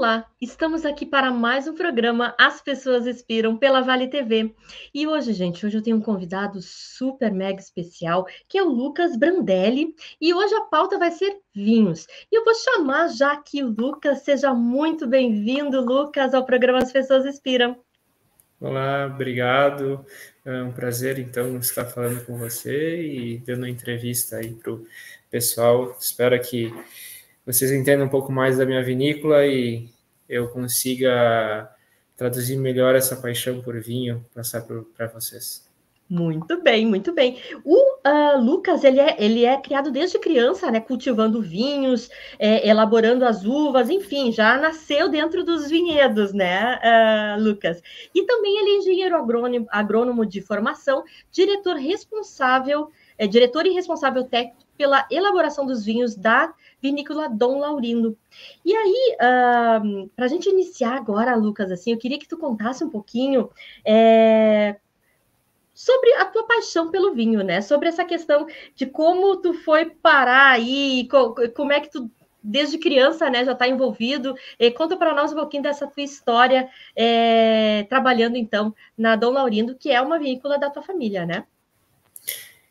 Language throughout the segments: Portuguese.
Olá, estamos aqui para mais um programa As Pessoas Inspiram pela Vale TV. E hoje eu tenho um convidado super mega especial, que é o Lucas Brandelli, e hoje a pauta vai ser vinhos. E eu vou chamar já aqui o Lucas, seja muito bem-vindo, Lucas, ao programa As Pessoas Inspiram. Olá, obrigado. É um prazer, então, estar falando com você e dando uma entrevista aí para o pessoal. Espero que vocês entendam um pouco mais da minha vinícola e eu consiga traduzir melhor essa paixão por vinho, passar para vocês. Muito bem, muito bem. O Lucas, ele é criado desde criança, né? Cultivando vinhos, elaborando as uvas, enfim, já nasceu dentro dos vinhedos, né, Lucas? E também ele é engenheiro agrônomo de formação, diretor e responsável técnico pela elaboração dos vinhos da vinícola Dom Laurindo. E aí, para a gente iniciar agora, Lucas, assim, eu queria que tu contasse um pouquinho sobre a tua paixão pelo vinho, né? Sobre essa questão de como tu foi parar aí, como é que tu, desde criança, né, já está envolvido. Conta para nós um pouquinho dessa tua história, trabalhando, então, na Dom Laurindo, que é uma vinícola da tua família, né?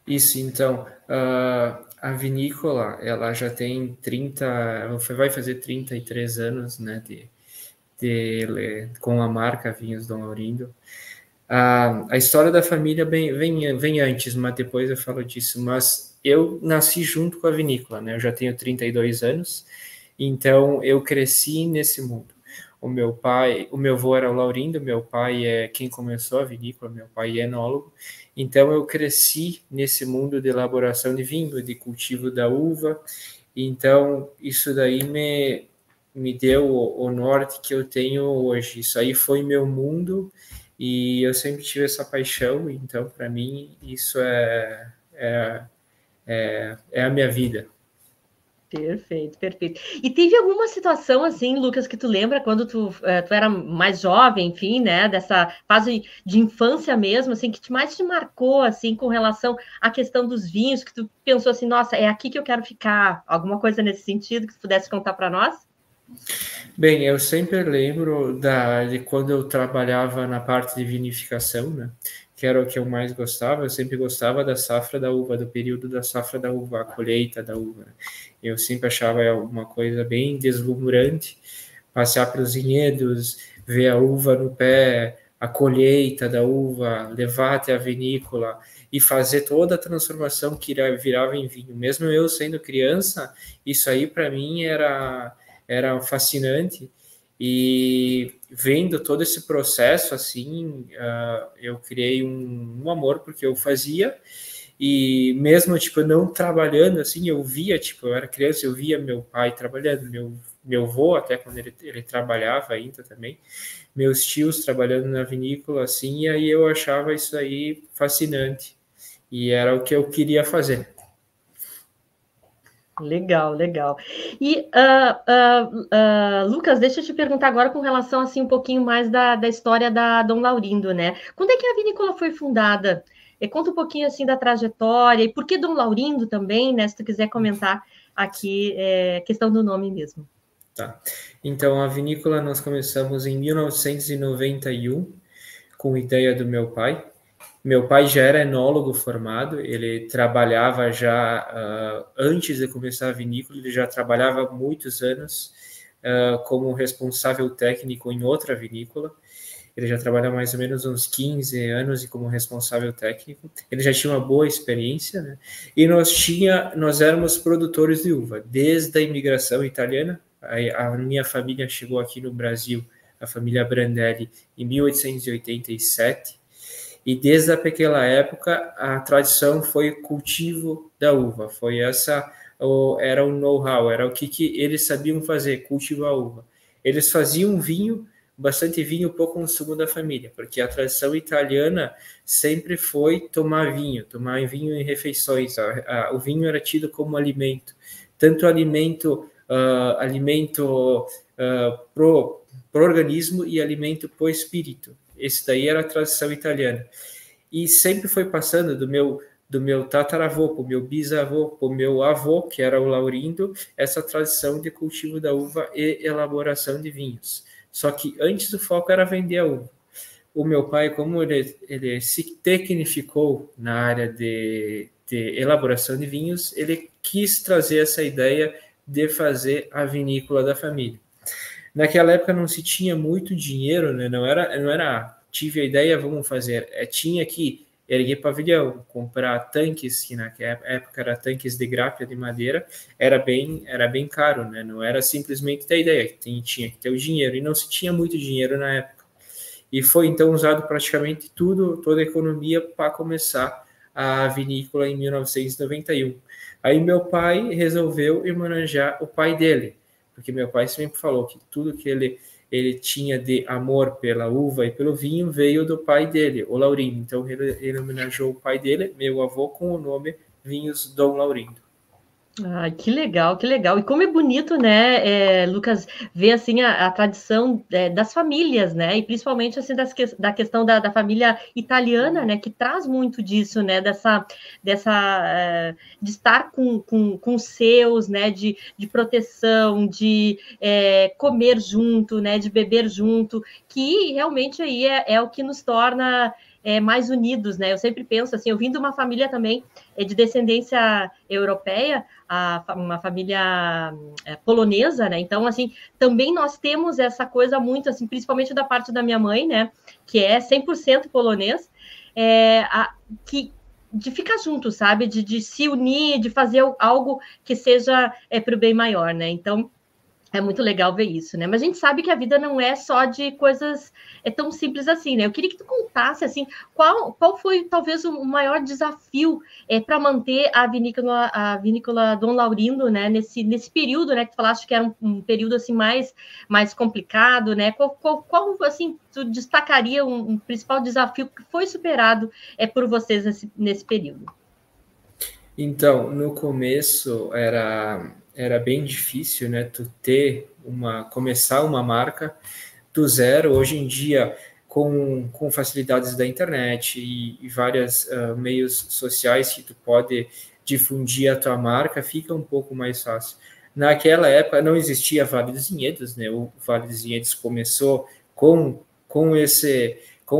Isso, então, a vinícola, ela já tem vai fazer 33 anos, né, com a marca Vinhos Dom Laurindo. A história da família vem antes, mas depois eu falo disso. Mas eu nasci junto com a vinícola, né? Eu já tenho 32 anos, então eu cresci nesse mundo. O meu avô era o Laurindo, meu pai é quem começou a vinícola, meu pai é enólogo. Então eu cresci nesse mundo de elaboração de vinho, de cultivo da uva. Então isso daí me deu o norte que eu tenho hoje. Isso aí foi meu mundo e eu sempre tive essa paixão, então para mim isso é a minha vida. Perfeito, perfeito. E teve alguma situação assim, Lucas, que tu lembra quando tu era mais jovem, enfim, né, dessa fase de infância mesmo, assim, que mais te marcou, assim, com relação à questão dos vinhos, que tu pensou assim, nossa, é aqui que eu quero ficar? Alguma coisa nesse sentido que tu pudesse contar para nós? Bem, eu sempre lembro de quando eu trabalhava na parte de vinificação, né? Que era o que eu mais gostava. Eu sempre gostava da safra da uva, do período da safra da uva, a colheita da uva. Eu sempre achava uma coisa bem deslumbrante, passear pelos vinhedos, ver a uva no pé, a colheita da uva, levar até a vinícola e fazer toda a transformação que virava em vinho. Mesmo eu sendo criança, isso aí para mim era fascinante e vendo todo esse processo assim, eu criei um amor porque eu fazia e mesmo tipo não trabalhando assim, eu via, tipo, eu era criança, eu via meu pai trabalhando, meu avô até quando ele trabalhava ainda também, meus tios trabalhando na vinícola assim, e aí eu achava isso aí fascinante e era o que eu queria fazer. Legal, legal. E, Lucas, deixa eu te perguntar agora com relação, assim, um pouquinho mais da história da Dom Laurindo, né? Quando é que a vinícola foi fundada? Conta um pouquinho, assim, da trajetória e por que Dom Laurindo também, né? Se tu quiser comentar aqui, questão do nome mesmo. Tá. Então, a vinícola nós começamos em 1991, com ideia do meu pai. Meu pai já era enólogo formado, ele trabalhava já, antes de começar a vinícola, ele já trabalhava há muitos anos como responsável técnico em outra vinícola. Ele já trabalha mais ou menos uns 15 anos e como responsável técnico. Ele já tinha uma boa experiência, né? E nós éramos produtores de uva desde a imigração italiana. A minha família chegou aqui no Brasil, a família Brandelli, em 1887. E desde aquela época a tradição foi o cultivo da uva. Foi era o know-how, era o que eles sabiam fazer, cultivar a uva. Eles faziam vinho, bastante vinho para o consumo da família, porque a tradição italiana sempre foi tomar vinho em refeições. O vinho era tido como alimento, tanto alimento pro organismo e alimento para o espírito. Esse daí era a tradição italiana. E sempre foi passando do meu tataravô, para o meu bisavô, para o meu avô, que era o Laurindo, essa tradição de cultivo da uva e elaboração de vinhos. Só que antes o foco era vender a uva. O meu pai, como ele se tecnificou na área de elaboração de vinhos, ele quis trazer essa ideia de fazer a vinícola da família. Naquela época não se tinha muito dinheiro, né? Não era tive a ideia, vamos fazer. Tinha que erguer pavilhão, comprar tanques, que naquela época era tanques de grápia de madeira, era bem caro, né? Não era simplesmente ter ideia, tinha que ter o dinheiro, e não se tinha muito dinheiro na época. E foi então usado praticamente toda a economia para começar a vinícola em 1991. Aí meu pai resolveu homenagear o pai dele, porque meu pai sempre falou que tudo que ele tinha de amor pela uva e pelo vinho veio do pai dele, o Laurindo. Então ele homenageou o pai dele, meu avô, com o nome Vinhos Dom Laurindo. Ah, que legal, que legal. E como é bonito, né, Lucas, ver assim a tradição das famílias, né? E principalmente assim da questão da família italiana, né? Que traz muito disso, né? De estar com os seus, né? De proteção, de comer junto, né? De beber junto, que realmente aí é o que nos torna mais unidos, né? Eu sempre penso assim, eu vim de uma família também de descendência europeia, uma família polonesa, né? Então, assim, também nós temos essa coisa muito, assim, principalmente da parte da minha mãe, né? Que é 100% polonês, de ficar junto, sabe? De se unir, de fazer algo que seja para o bem maior, né? Então, é muito legal ver isso, né? Mas a gente sabe que a vida não é só de coisas tão simples assim, né? Eu queria que tu contasse, assim, qual foi, talvez, o maior desafio para manter a vinícola Dom Laurindo, né? Nesse período, né? Que tu falaste que era um período, assim, mais complicado, né? Qual assim, tu destacaria um principal desafio que foi superado por vocês nesse período? Então, no começo era bem difícil, né? Começar uma marca do zero. Hoje em dia, com facilidades da internet e vários meios sociais que tu pode difundir a tua marca, fica um pouco mais fácil. Naquela época não existia Vale dos Vinhedos, né? O Vale dos Vinhedos começou com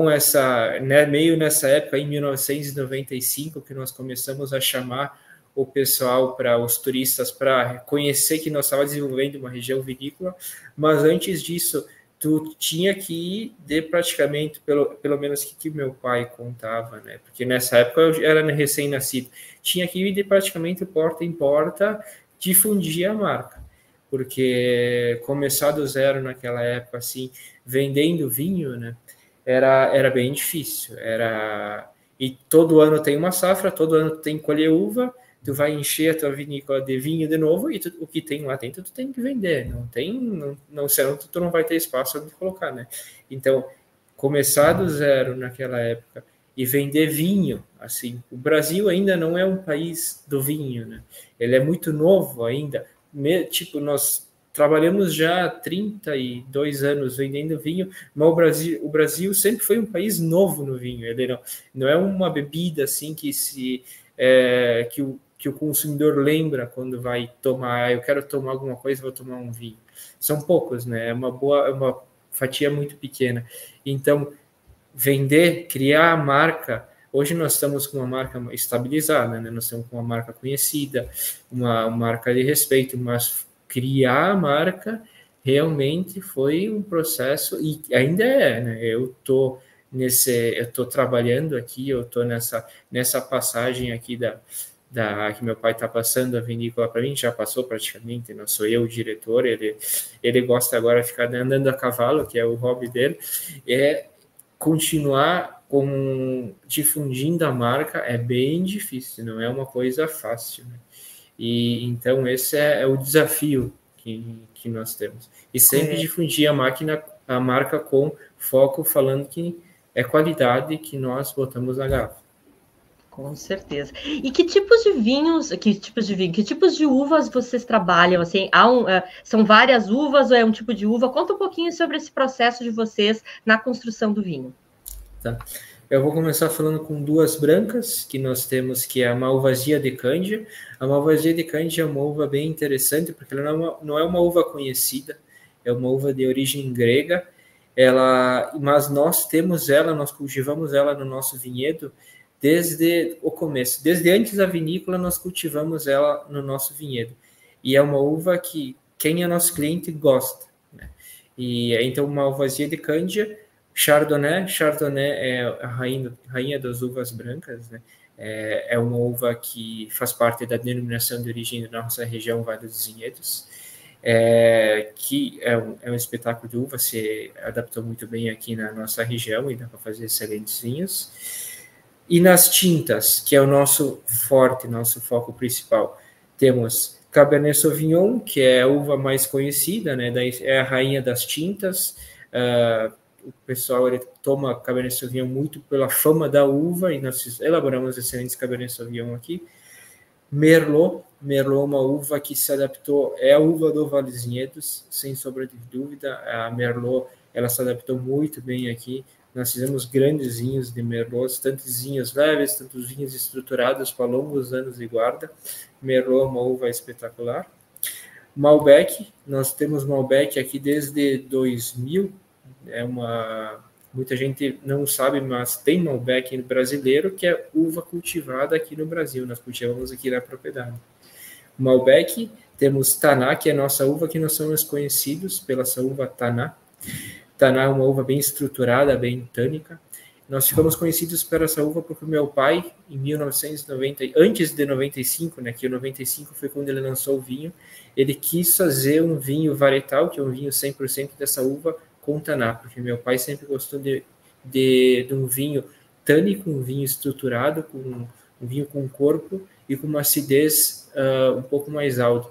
essa, né, meio nessa época, em 1995, que nós começamos a chamar o pessoal, para os turistas, para conhecer que nós estávamos desenvolvendo uma região vinícola, mas antes disso, tu tinha que ir de praticamente, pelo menos que meu pai contava, né? Porque nessa época eu era recém-nascido, tinha que ir de praticamente porta em porta, difundir a marca, porque começar do zero naquela época, assim, vendendo vinho, né? Era bem difícil, e todo ano tem uma safra, todo ano tem que colher uva, tu vai encher a tua vinícola de vinho de novo, e o que tem lá dentro tu tem que vender, senão tu não vai ter espaço onde colocar, né? Então, começar do zero naquela época e vender vinho, assim, o Brasil ainda não é um país do vinho, né? Ele é muito novo ainda, tipo, nós trabalhamos já há 32 anos vendendo vinho, mas o Brasil sempre foi um país novo no vinho. Ele não é uma bebida assim que o consumidor lembra quando vai tomar. Eu quero tomar alguma coisa, vou tomar um vinho. São poucos, né? É uma fatia muito pequena. Então, vender, criar a marca. Hoje nós estamos com uma marca estabilizada, né? Nós estamos com uma marca conhecida, uma marca de respeito, mas criar a marca realmente foi um processo, e ainda é, né? Eu tô trabalhando aqui, eu tô nessa passagem aqui que meu pai está passando a vinícola para mim, já passou praticamente, não sou eu o diretor, ele gosta agora de ficar andando a cavalo, que é o hobby dele, continuar difundindo a marca é bem difícil, não é uma coisa fácil, né? E então esse é o desafio que nós temos. E sempre difundir a marca com foco, falando que é qualidade que nós botamos na garrafa. Com certeza. E que tipos de vinhos, que tipos de uvas vocês trabalham? Assim, são várias uvas ou é um tipo de uva? Conta um pouquinho sobre esse processo de vocês na construção do vinho. Tá. Eu vou começar falando com duas brancas que nós temos, que é a Malvasia de Cândia. A Malvasia de Cândia é uma uva bem interessante, porque ela não é uma uva conhecida, é uma uva de origem grega, mas nós temos ela, nós cultivamos ela no nosso vinhedo desde o começo. Desde antes da vinícola, nós cultivamos ela no nosso vinhedo. E é uma uva que quem é nosso cliente gosta, né? E então, Malvasia de Cândia. Chardonnay é a rainha das uvas brancas, né? É uma uva que faz parte da denominação de origem da nossa região, Vale dos Vinhedos, que é um espetáculo de uva, se adaptou muito bem aqui na nossa região e dá para fazer excelentes vinhos. E nas tintas, que é o nosso forte, nosso foco principal, temos Cabernet Sauvignon, que é a uva mais conhecida, né? É a rainha das tintas. O pessoal toma Cabernet Sauvignon muito pela fama da uva, e nós elaboramos excelentes Cabernet Sauvignon aqui. Merlot é uma uva que se adaptou, é a uva do Vale dos Vinhedos, sem sombra de dúvida. A Merlot, ela se adaptou muito bem aqui. Nós fizemos grandes vinhos de Merlot, tantos vinhos leves, tantos vinhos estruturados para longos anos de guarda. Merlot é uma uva espetacular. Malbec, nós temos Malbec aqui desde 2000, muita gente não sabe, mas tem Malbec brasileiro, que é uva cultivada aqui no Brasil, nós cultivamos aqui na propriedade. Malbec, temos Taná, que é a nossa uva, que nós somos conhecidos pela essa uva Taná. Taná é uma uva bem estruturada, bem tânica. Nós ficamos conhecidos por essa uva porque o meu pai, em 1990, antes de 95, né, que o 95 foi quando ele lançou o vinho, ele quis fazer um vinho varietal, que é um vinho 100% dessa uva, com Taná, porque meu pai sempre gostou de um vinho tânico, um vinho estruturado, um vinho com corpo e com uma acidez um pouco mais alta,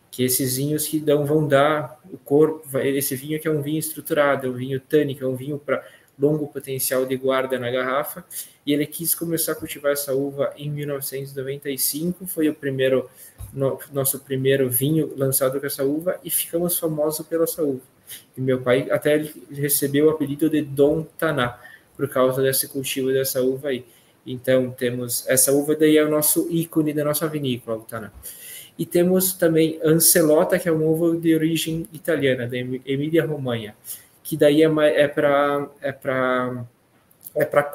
que esses vinhos que vão dar o corpo, esse vinho que é um vinho estruturado, é um vinho tânico, é um vinho para longo potencial de guarda na garrafa, e ele quis começar a cultivar essa uva em 1995, foi nosso primeiro vinho lançado com essa uva, e ficamos famosos pela essa uva. E meu pai até recebeu o apelido de Dom Taná, por causa desse cultivo dessa uva aí. Então, temos essa uva, daí é o nosso ícone da nossa vinícola, o Taná. E temos também Ancelota, que é uma uva de origem italiana, da Emília-Romanha, que daí é para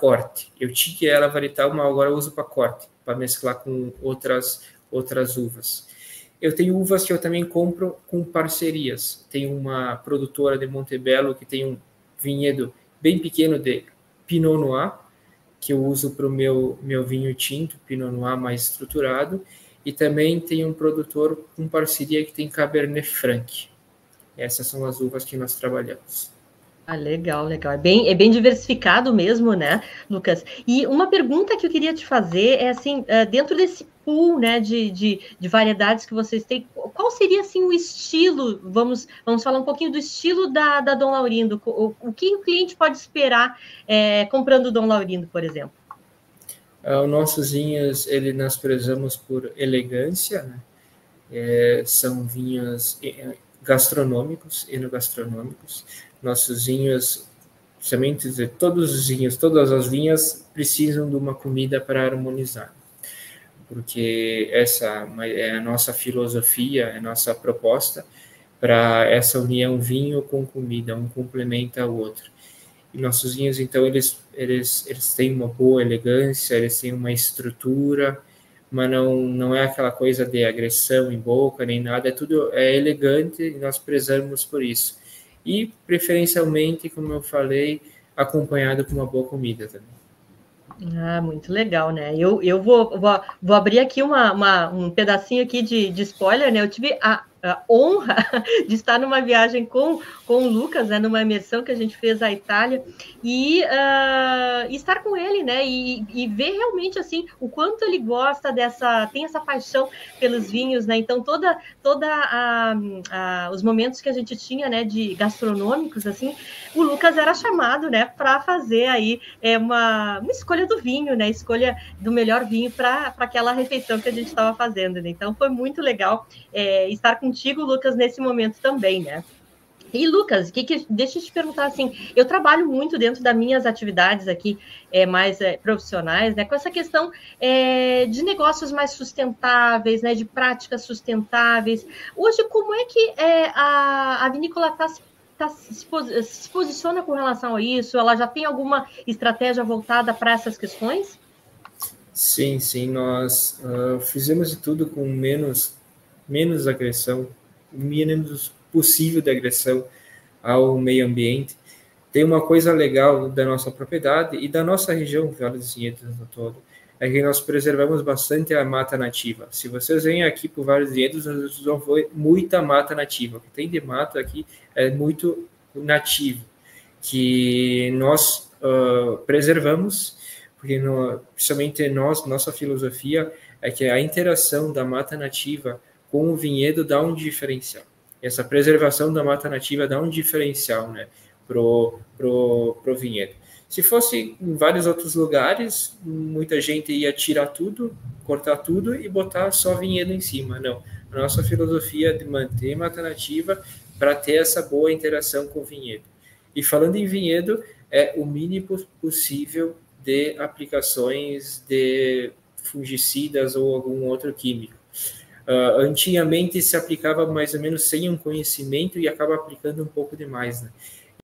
corte. Eu tinha ela varietal, mas agora eu uso para corte, para mesclar com outras uvas. Eu tenho uvas que eu também compro com parcerias. Tem uma produtora de Montebello que tem um vinhedo bem pequeno de Pinot Noir, que eu uso para o meu vinho tinto, Pinot Noir mais estruturado, e também tem um produtor com parceria que tem Cabernet Franc. Essas são as uvas que nós trabalhamos. Ah, legal. É bem diversificado mesmo, né, Lucas? E uma pergunta que eu queria te fazer é assim, dentro desse pool, né, de variedades que vocês têm, qual seria assim o estilo? Vamos falar um pouquinho do estilo da Dom Laurindo. O que o cliente pode esperar comprando Dom Laurindo, por exemplo? Os nossos vinhos, nós prezamos por elegância, né? São vinhos gastronômicos, enogastronômicos. Nossos vinhos, todos os vinhos, todas as vinhas precisam de uma comida para harmonizar, porque essa é a nossa filosofia, é a nossa proposta para essa união vinho com comida, um complementa o outro. E nossos vinhos, então, eles têm uma boa elegância, eles têm uma estrutura, mas não é aquela coisa de agressão em boca, nem nada, tudo é elegante e nós prezamos por isso. E, preferencialmente, como eu falei, acompanhado com uma boa comida também. Ah, muito legal, né? Eu vou abrir aqui um pedacinho aqui de spoiler, né? Eu tive a honra de estar numa viagem com o Lucas, né? Numa imersão que a gente fez à Itália, e estar com ele, né? E ver realmente assim o quanto ele gosta tem essa paixão pelos vinhos, né? Então toda os momentos que a gente tinha, né, de gastronômicos, assim, o Lucas era chamado, né, para fazer aí uma escolha do vinho, né? Escolha do melhor vinho para aquela refeição que a gente estava fazendo, né? Então foi muito legal estar contigo, Lucas, nesse momento também, né? E, Lucas, deixa eu te perguntar assim, eu trabalho muito dentro das minhas atividades aqui, mais profissionais, né, com essa questão de negócios mais sustentáveis, né, de práticas sustentáveis. Hoje, como é que a vinícola se posiciona com relação a isso? Ela já tem alguma estratégia voltada para essas questões? Sim, sim, nós fizemos de tudo com menos agressão, o mínimo possível de agressão ao meio ambiente. Tem uma coisa legal da nossa propriedade e da nossa região, Vale dos Vinhedos no todo, é que nós preservamos bastante a mata nativa. Se vocês vêm aqui para o Vale dos Vinhedos, vocês vão ver muita mata nativa. O que tem de mata aqui é muito nativo, que nós preservamos, porque principalmente nossa filosofia é que a interação da mata nativa com o vinhedo dá um diferencial. Essa preservação da mata nativa dá um diferencial, né, pro vinhedo. Se fosse em vários outros lugares, muita gente ia tirar tudo, cortar tudo e botar só vinhedo em cima. Não. A nossa filosofia é de manter mata nativa para ter essa boa interação com o vinhedo. E falando em vinhedo, é o mínimo possível de aplicações de fungicidas ou algum outro químico. Antigamente se aplicava mais ou menos sem um conhecimento e acaba aplicando um pouco demais, né?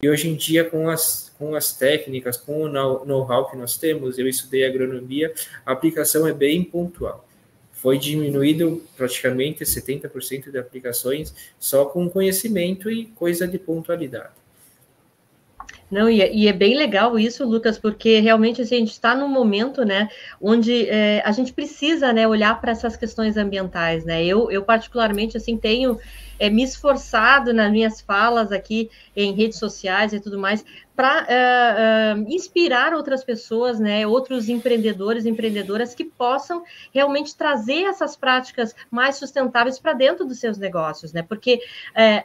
E hoje em dia, com as técnicas, com o know-how que nós temos, eu estudei agronomia, a aplicação é bem pontual. Foi diminuído praticamente 70% de aplicações só com conhecimento e coisa de pontualidade. Não, e é bem legal isso, Lucas, porque realmente assim, a gente está num momento, né, onde a gente precisa, né, olhar para essas questões ambientais, né? Eu particularmente assim tenho me esforçado nas minhas falas aqui em redes sociais e tudo mais para inspirar outras pessoas, né, outros empreendedores, empreendedoras que possam realmente trazer essas práticas mais sustentáveis para dentro dos seus negócios, né? Porque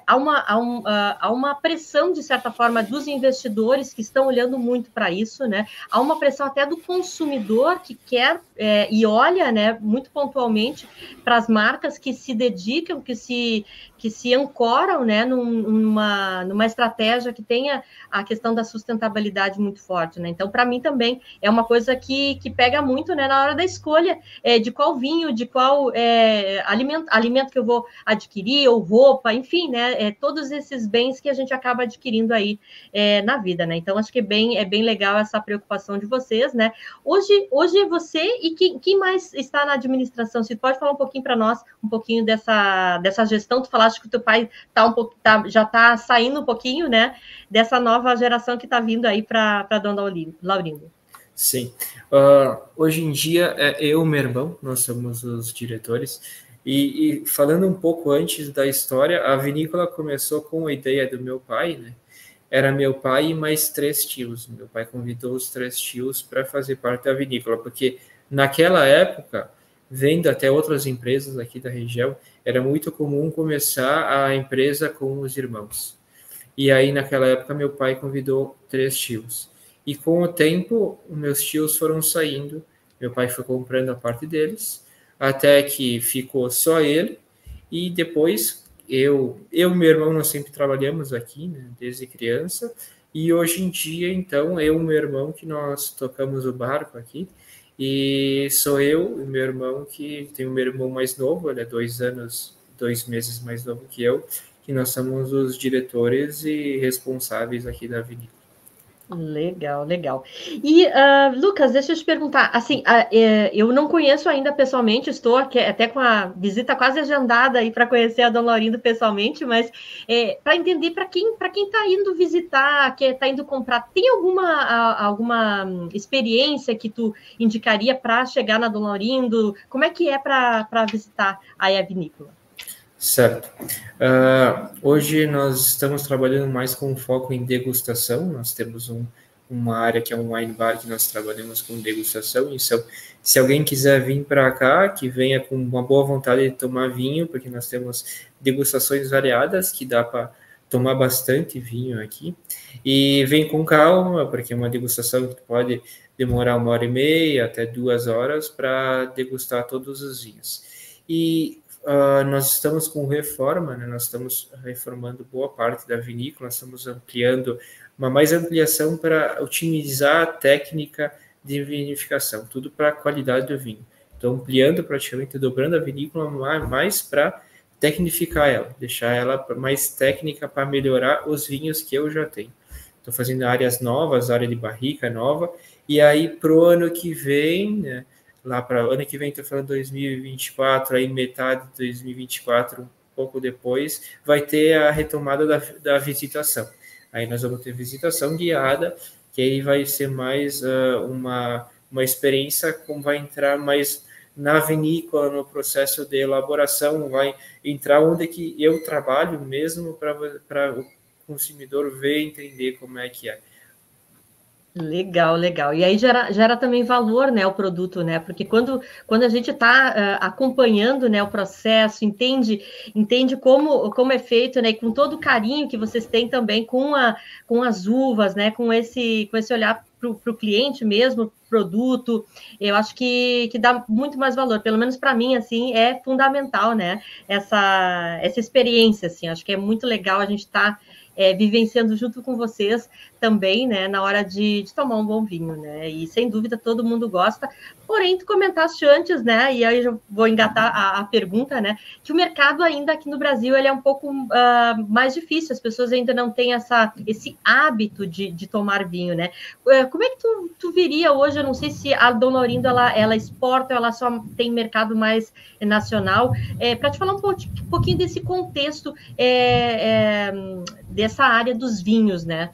há uma pressão, de certa forma, dos investidores que estão olhando muito para isso, né? Há uma pressão até do consumidor que quer e olha, né, muito pontualmente para as marcas que se dedicam, que se ancoram, né, numa estratégia que tenha a questão da sustentabilidade muito forte, né? Então, para mim também é uma coisa que pega muito, né, na hora da escolha de qual vinho, de qual alimento que eu vou adquirir, ou roupa, enfim, né? Todos esses bens que a gente acaba adquirindo aí na vida, né? Então, acho que é bem legal essa preocupação de vocês, né? Hoje você e quem mais está na administração? Você pode falar um pouquinho para nós, um pouquinho dessa gestão? Tu falaste que o teu pai já está saindo um pouquinho, né? Dessa nova geração que está vindo aí para Dona Laurindo. Sim. Hoje em dia, eu e meu irmão, nós somos os diretores. E falando um pouco antes da história, a vinícola começou com a ideia do meu pai, né? Era meu pai e mais 3 tios. Meu pai convidou os 3 tios para fazer parte da vinícola, porque naquela época, vendo até outras empresas aqui da região, era muito comum começar a empresa com os irmãos. E aí, naquela época, meu pai convidou 3 tios. E com o tempo, meus tios foram saindo, meu pai foi comprando a parte deles, até que ficou só ele, e depois eu e meu irmão, nós sempre trabalhamos aqui, né, desde criança, e hoje em dia, então, eu e meu irmão que nós tocamos o barco aqui, e sou eu e meu irmão, que tem o meu irmão mais novo, ele é 2 meses mais novo que eu, que nós somos os diretores e responsáveis aqui da vinícola. Legal, legal. E, Lucas, deixa eu te perguntar, assim, eu não conheço ainda pessoalmente, estou aqui, até com a visita quase agendada aí para conhecer a Dona Laurindo pessoalmente, mas para entender para quem está indo visitar, que está indo comprar, tem alguma experiência que tu indicaria para chegar na Dona Laurindo? Como é que é para visitar aí a vinícola? Certo. Hoje nós estamos trabalhando mais com foco em degustação. Nós temos uma área que é um wine bar que nós trabalhamos com degustação. Então, se alguém quiser vir para cá, que venha com uma boa vontade de tomar vinho, porque nós temos degustações variadas que dá para tomar bastante vinho aqui. E vem com calma, porque é uma degustação que pode demorar 1h30 até 2 horas para degustar todos os vinhos. E nós estamos com reforma, né? Nós estamos reformando boa parte da vinícola, nós estamos ampliando, mais ampliação para otimizar a técnica de vinificação, tudo para a qualidade do vinho. Então, ampliando praticamente, dobrando a vinícola mais para tecnificar ela, deixar ela mais técnica para melhorar os vinhos que eu já tenho. Estou fazendo áreas novas, área de barrica nova, e aí para o ano que vem, né, lá para o ano que vem, estou falando 2024, aí metade de 2024, um pouco depois, vai ter a retomada da visitação. Aí nós vamos ter visitação guiada, que aí vai ser mais uma experiência, como vai entrar mais na vinícola, no processo de elaboração, vai entrar onde que eu trabalho mesmo, para o consumidor ver e entender como é que é. Legal, legal. E aí gera também valor, né, o produto, né? Porque quando a gente está acompanhando, né, o processo, entende como é feito, né, e com todo o carinho que vocês têm também com as uvas, né, com esse olhar para o cliente mesmo, produto, eu acho que dá muito mais valor. Pelo menos para mim, assim, é fundamental, né? Essa experiência, assim, acho que é muito legal a gente estar vivenciando junto com vocês também, né, na hora de tomar um bom vinho, né, e sem dúvida todo mundo gosta, porém tu comentaste antes, né, e aí eu vou engatar a pergunta, né, que o mercado ainda aqui no Brasil, ele é um pouco mais difícil, as pessoas ainda não têm esse hábito de tomar vinho, né, como é que tu viria hoje, eu não sei se a Dona Aurindo, ela exporta, ou ela só tem mercado mais nacional, para te falar um pouquinho desse contexto, dessa área dos vinhos, né?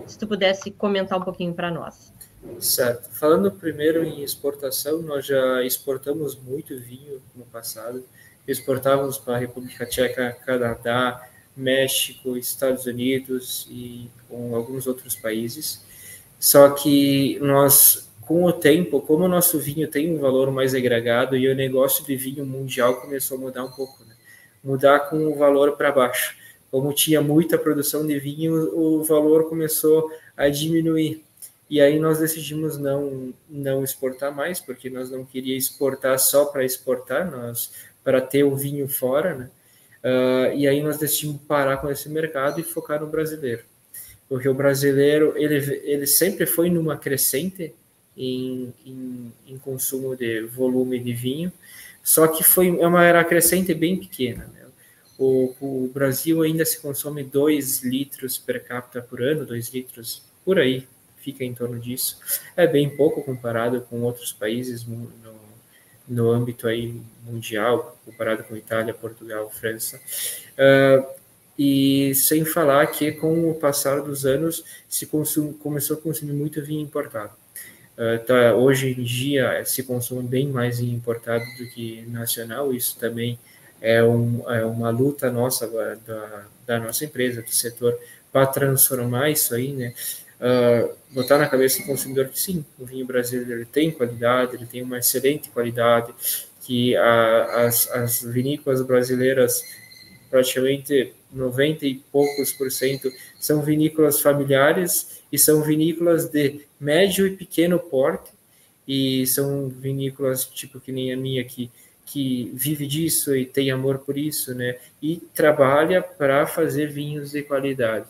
Se tu pudesse comentar um pouquinho para nós. Certo. Falando primeiro em exportação, nós já exportamos muito vinho no passado. Exportávamos para a República Tcheca, Canadá, México, Estados Unidos e com alguns outros países. Só que nós, com o tempo, como o nosso vinho tem um valor mais agregado e o negócio de vinho mundial começou a mudar um pouco, né? Mudar com o valor para baixo. Como tinha muita produção de vinho, o valor começou a diminuir. E aí nós decidimos não exportar mais, porque nós não queríamos exportar só para exportar, para ter o vinho fora, né? E aí nós decidimos parar com esse mercado e focar no brasileiro. Porque o brasileiro, ele sempre foi numa crescente em consumo de volume de vinho, só que é uma crescente bem pequena, né? O Brasil ainda se consome 2 litros per capita por ano, 2 litros por aí, fica em torno disso. É bem pouco comparado com outros países no âmbito aí mundial, comparado com Itália, Portugal, França. E sem falar que com o passar dos anos começou a consumir muito vinho importado. Hoje em dia se consome bem mais vinho importado do que nacional, isso também é uma luta nossa, da nossa empresa, do setor, para transformar isso aí, né? Botar na cabeça do consumidor que sim, o vinho brasileiro ele tem qualidade, ele tem uma excelente qualidade, que as vinícolas brasileiras, praticamente 90 e poucos % são vinícolas familiares e são vinícolas de médio e pequeno porte, e são vinícolas tipo que nem a minha aqui, que vive disso e tem amor por isso, né? E trabalha para fazer vinhos de qualidade.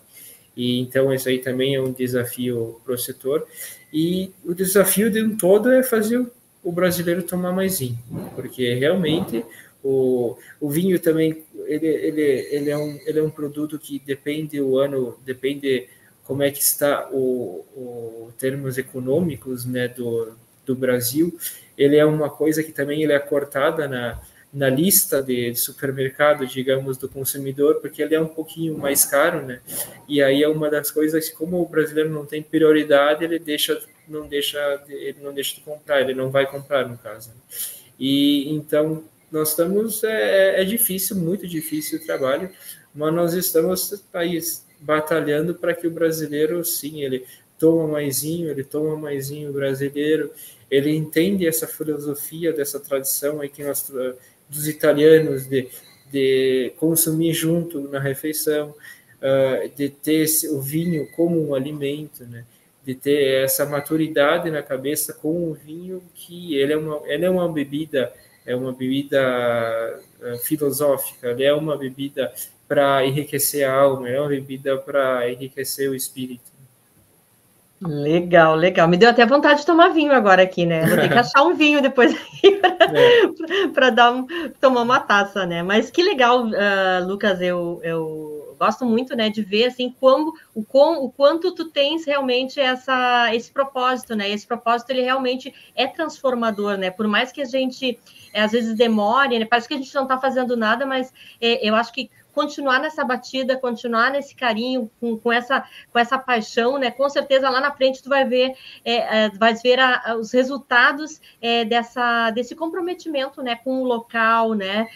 E então isso aí também é um desafio para o setor. E o desafio de um todo é fazer o brasileiro tomar mais vinho, porque realmente o vinho também ele é um produto que depende o ano, depende como é que está o termos econômicos, né, do Brasil. Ele é uma coisa que também ele é cortada na lista de supermercado, digamos, do consumidor, porque ele é um pouquinho mais caro, né? E aí é uma das coisas que, como o brasileiro não tem prioridade, ele não deixa de comprar, ele não vai comprar, no caso. E então nós estamos, é difícil, muito difícil o trabalho, mas nós estamos aí batalhando para que o brasileiro, sim, ele toma mais vinho brasileiro, ele entende essa filosofia, dessa tradição aí que nós, dos italianos, de consumir junto na refeição, de ter o vinho como um alimento, né? De ter essa maturidade na cabeça com o vinho, que ele é uma bebida é uma bebida filosófica, é uma bebida para enriquecer a alma, é uma bebida para enriquecer o espírito. Legal, legal. Me deu até vontade de tomar vinho agora aqui, né? Vou ter que achar um vinho depois para tomar uma taça, né? Mas que legal, Lucas, eu gosto muito, né, de ver assim o quanto tu tens realmente esse propósito, né? Esse propósito ele realmente é transformador, né? Por mais que a gente às vezes demore, né? Parece que a gente não está fazendo nada, mas eu acho que continuar nessa batida, continuar nesse carinho, com essa paixão, né? Com certeza lá na frente tu vai ver, os resultados desse comprometimento, né? Com o local, né?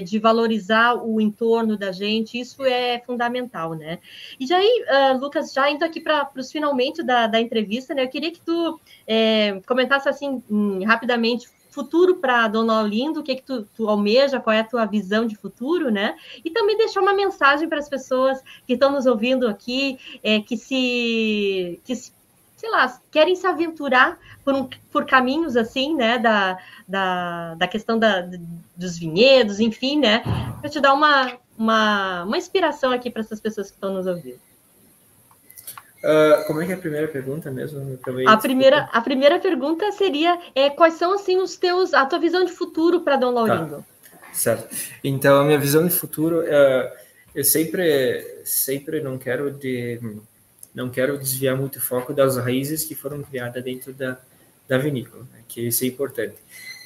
De valorizar o entorno da gente, isso é fundamental, né? E já aí, Lucas, já indo aqui para os finalmente da entrevista, né? Eu queria que tu comentasse assim rapidamente futuro para Dona Olinda, o que tu almeja, qual é a tua visão de futuro, né? E também deixar uma mensagem para as pessoas que estão nos ouvindo aqui, que sei lá, querem se aventurar por caminhos assim, né, da questão dos vinhedos, enfim, né, para te dar uma inspiração aqui para essas pessoas que estão nos ouvindo. Como é que é a primeira pergunta mesmo? A primeira pergunta seria quais são assim a tua visão de futuro para Dom Laurindo? Tá. Certo. Então a minha visão de futuro, eu sempre não quero desviar muito o foco das raízes que foram criadas dentro da vinícola, né? Que isso é importante.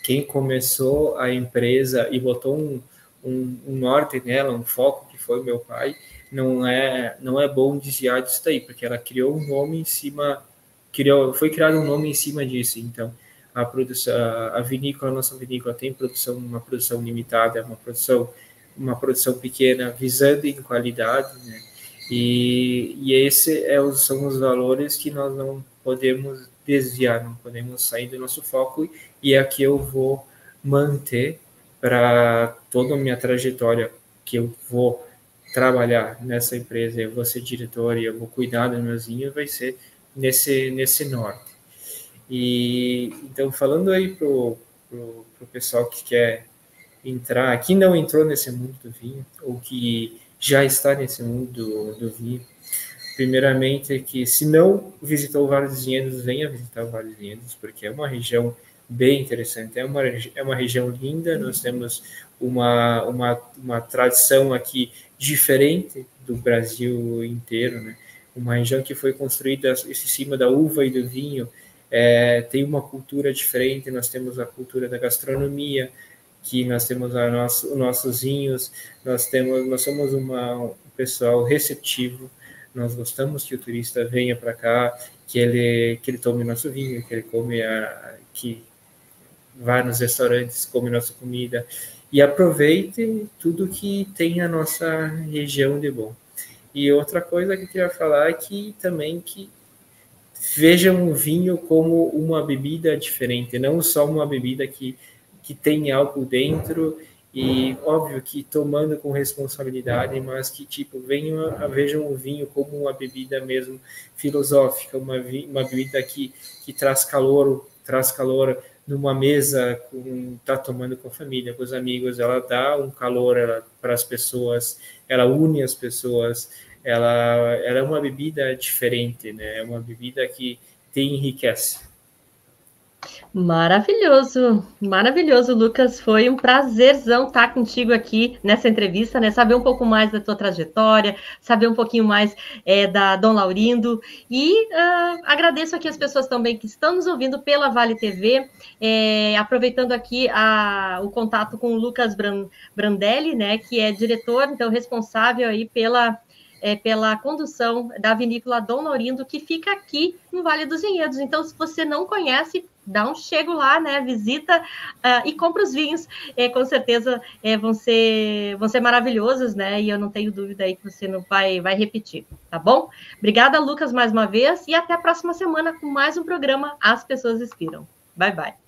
Quem começou a empresa e botou um norte nela, um foco, que foi meu pai, não é bom desviar disso daí, porque ela criou um nome em cima, foi criado um nome em cima disso. Então, a vinícola, a nossa vinícola tem uma produção limitada, uma produção pequena, visando em qualidade, né? E esse são os valores que nós não podemos desviar, não podemos sair do nosso foco, e é que eu vou manter para toda a minha trajetória, que eu vou trabalhar nessa empresa, eu vou ser diretor e eu vou cuidar dos meus vinhos, vai ser nesse norte. E então, falando aí pro pessoal que quer entrar, que não entrou nesse mundo do vinho, ou que já está nesse mundo do vinho, primeiramente que se não visitou o Vale dos Vinhedos, venha visitar o Vale dos Vinhedos, porque é uma região bem interessante, é uma região linda, nós temos uma tradição aqui diferente do Brasil inteiro, né? Uma região que foi construída em cima da uva e do vinho, tem uma cultura diferente, nós temos a cultura da gastronomia, que nós temos os nossos vinhos, nós somos um pessoal receptivo, nós gostamos que o turista venha para cá, que ele tome nosso vinho, que ele que vá nos restaurantes, come nossa comida, e aproveite tudo que tem a nossa região de bom. E outra coisa que eu queria falar é que vejam o vinho como uma bebida diferente, não só uma bebida que tem álcool dentro, e óbvio que tomando com responsabilidade, mas que vejam o vinho como uma bebida mesmo filosófica, uma bebida que traz calor numa mesa, tá tomando com a família, com os amigos, ela dá um calor para as pessoas, ela une as pessoas, ela é uma bebida diferente, né? É uma bebida que enriquece. Maravilhoso, maravilhoso, Lucas. Foi um prazerzão estar contigo aqui nessa entrevista, né? Saber um pouco mais da tua trajetória, saber um pouquinho mais da Dom Laurindo. E agradeço aqui as pessoas também que estão nos ouvindo pela Vale TV, aproveitando aqui o contato com o Lucas Brandelli, né? Que é diretor, então responsável aí pela condução da vinícola Dom Laurindo, que fica aqui no Vale dos Vinhedos. Então, se você não conhece, dá um chego lá, né? Visita e compra os vinhos. Com certeza vão ser maravilhosos, né? E eu não tenho dúvida aí que você não vai repetir, tá bom? Obrigada, Lucas, mais uma vez, e até a próxima semana com mais um programa As Pessoas Inspiram. Bye, bye.